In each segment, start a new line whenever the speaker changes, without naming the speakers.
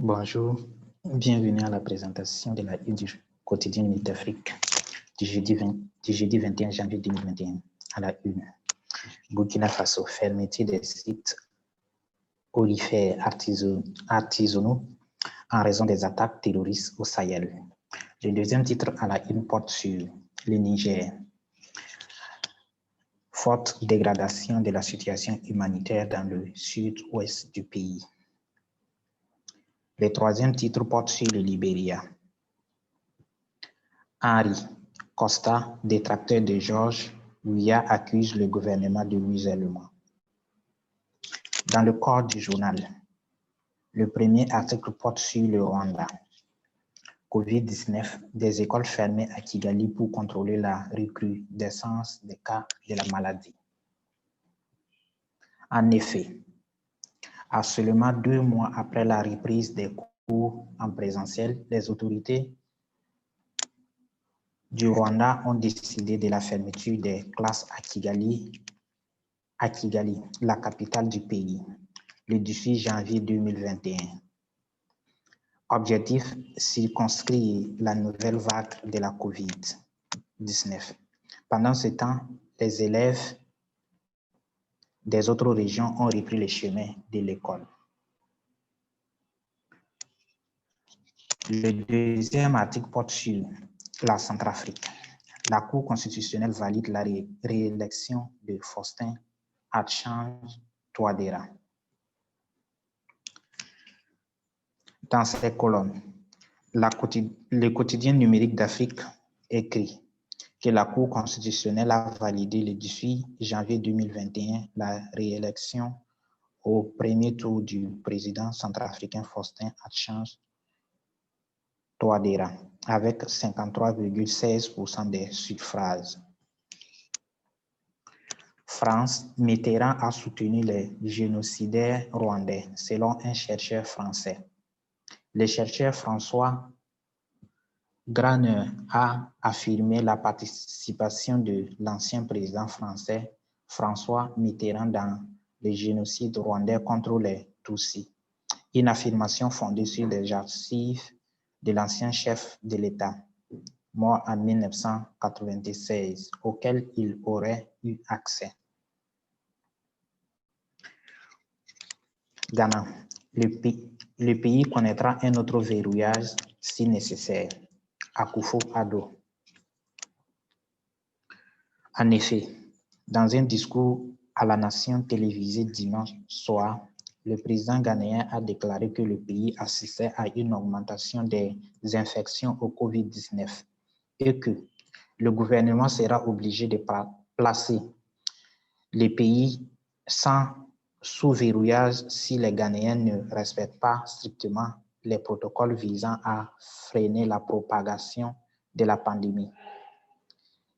Bonjour, bienvenue à la présentation de la une du quotidien Unité d'Afrique du jeudi 21 janvier 2021. À la une, Burkina Faso, fermeture des sites olifères artisanaux en raison des attaques terroristes au Sahel. Le deuxième titre à la une porte sur le Niger. Forte dégradation de la situation humanitaire dans le sud-ouest du pays. Le troisième titre porte sur le Libéria. Henri Costa, détracteur de George Weah, accuse le gouvernement de musulman. Dans le corps du journal, le premier article porte sur le Rwanda. Covid-19, des écoles fermées à Kigali pour contrôler la recrudescence des cas de la maladie. En effet, à seulement 2 mois après la reprise des cours en présentiel, les autorités du Rwanda ont décidé de la fermeture des classes à Kigali, la capitale du pays, le 18 janvier 2021. Objectif, circonscrire la nouvelle vague de la COVID-19. Pendant ce temps, les élèves des autres régions ont repris le chemin de l'école. Le deuxième article porte sur la Centrafrique. La Cour constitutionnelle valide la réélection de Faustin Archange Touadéra. Dans ces colonnes, le quotidien numérique d'Afrique écrit que la Cour constitutionnelle a validé le 18 janvier 2021 la réélection au premier tour du président centrafricain Faustin Archange Touadéra avec 53,16% des suffrages. France, Mitterrand a soutenu les génocidaires rwandais, selon un chercheur français. Le chercheur François Graner a affirmé la participation de l'ancien président français François Mitterrand dans le génocide rwandais contre les Tutsis, une affirmation fondée sur les archives de l'ancien chef de l'État, mort en 1996, auquel il aurait eu accès. Ghana, le pays connaîtra un autre verrouillage si nécessaire. Akufo-Addo. En effet, dans un discours à la nation télévisé dimanche soir, le président ghanéen a déclaré que le pays assistait à une augmentation des infections au COVID-19 et que le gouvernement sera obligé de placer les pays sous verrouillage si les Ghanéens ne respectent pas strictement les protocoles visant à freiner la propagation de la pandémie.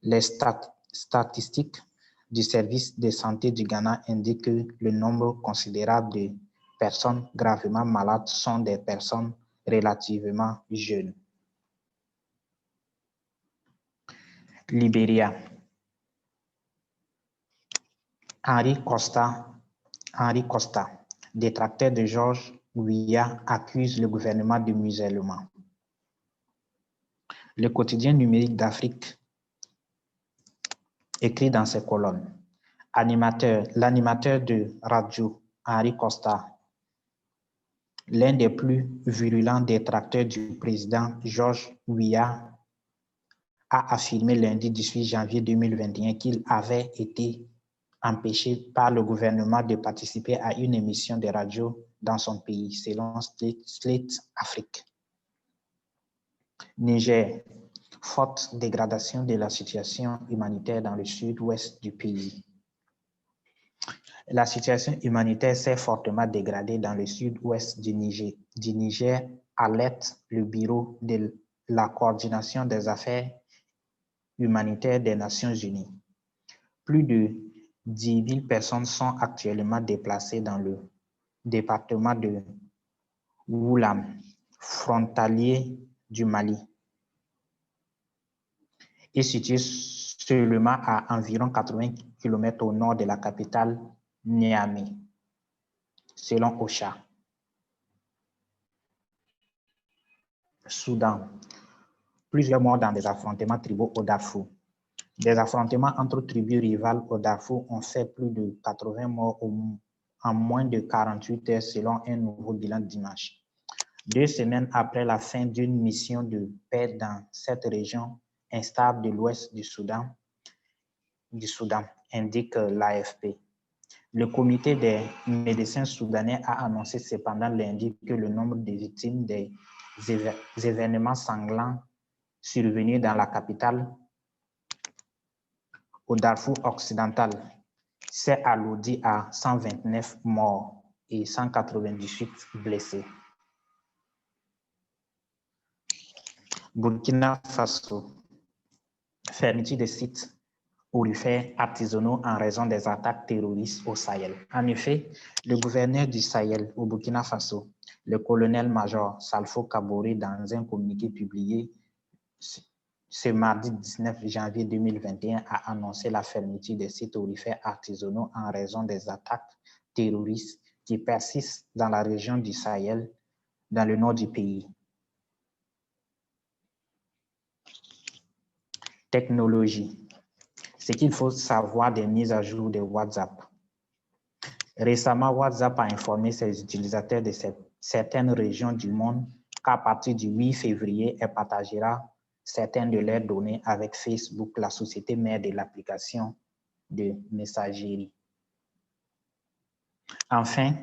Les statistiques du service de santé du Ghana indiquent que le nombre considérable de personnes gravement malades sont des personnes relativement jeunes. Libéria. Henri Costa, détracteur de George Weah, accuse le gouvernement de musulman. Le quotidien numérique d'Afrique écrit dans ses colonnes. L'animateur de radio, Henri Costa, l'un des plus virulents détracteurs du président George Weah, a affirmé lundi 18 janvier 2021 qu'il avait été empêché par le gouvernement de participer à une émission de radio dans son pays, selon Slate Afrique. Niger, forte dégradation de la situation humanitaire dans le sud-ouest du pays. La situation humanitaire s'est fortement dégradée dans le sud-ouest du Niger, alerte le Bureau de la coordination des affaires humanitaires des Nations Unies. Plus de 10 000 personnes sont actuellement déplacées dans le département de Wulam, frontalier du Mali, et situé seulement à environ 80 km au nord de la capitale Niamey, selon OCHA. Soudan. Plusieurs morts dans des affrontements tribaux au Darfour. Des affrontements entre tribus rivales au Darfour ont fait plus de 80 morts en moins de 48 heures selon un nouveau bilan dimanche. 2 semaines après la fin d'une mission de paix dans cette région instable de l'ouest du Soudan, indique l'AFP. Le comité des médecins soudanais a annoncé cependant lundi que le nombre de victimes des événements sanglants survenus dans la capitale au Darfour occidental s'est alourdi à 129 morts et 198 blessés. Burkina Faso, fermeture des sites aurifères artisanaux en raison des attaques terroristes au Sahel. En effet, le gouverneur du Sahel au Burkina Faso, le colonel-major Salfo Kaboré, dans un communiqué publié ce mardi 19 janvier 2021, a annoncé la fermeture des sites aurifères artisanaux en raison des attaques terroristes qui persistent dans la région du Sahel, dans le nord du pays. Technologie. Ce qu'il faut savoir des mises à jour de WhatsApp. Récemment, WhatsApp a informé ses utilisateurs de certaines régions du monde qu'à partir du 8 février, elle partagera certaines de leurs données avec Facebook, la société mère de l'application de messagerie. Enfin,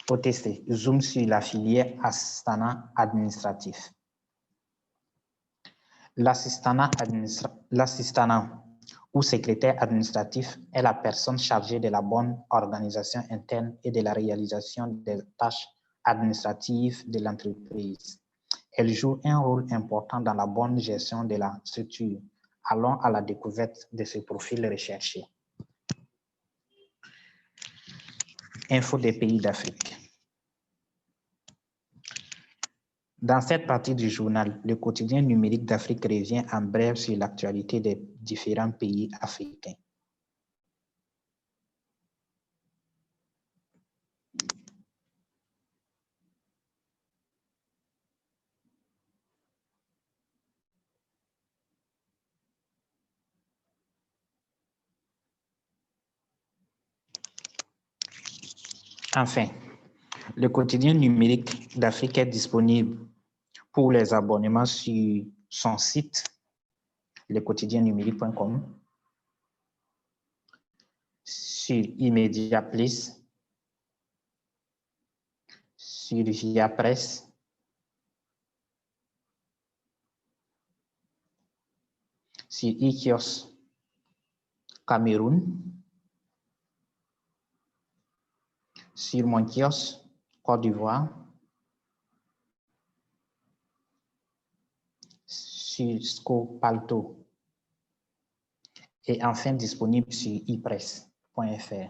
OTC, zoom sur la filière assistanat administratif. L'assistanat ou secrétaire administratif est la personne chargée de la bonne organisation interne et de la réalisation des tâches administratives de l'entreprise. Elle joue un rôle important dans la bonne gestion de la structure. Allons à la découverte de ce profil recherché. Info des pays d'Afrique. Dans cette partie du journal, le quotidien numérique d'Afrique revient en bref sur l'actualité des différents pays africains. Enfin, le quotidien numérique d'Afrique est disponible pour les abonnements sur son site, lequotidiennumérique.com, sur Imediaplus, sur Viapresse, sur iKios Cameroun, sur Mon Kios Côte d'Ivoire, sur Scopalto et enfin disponible sur ipress.fr.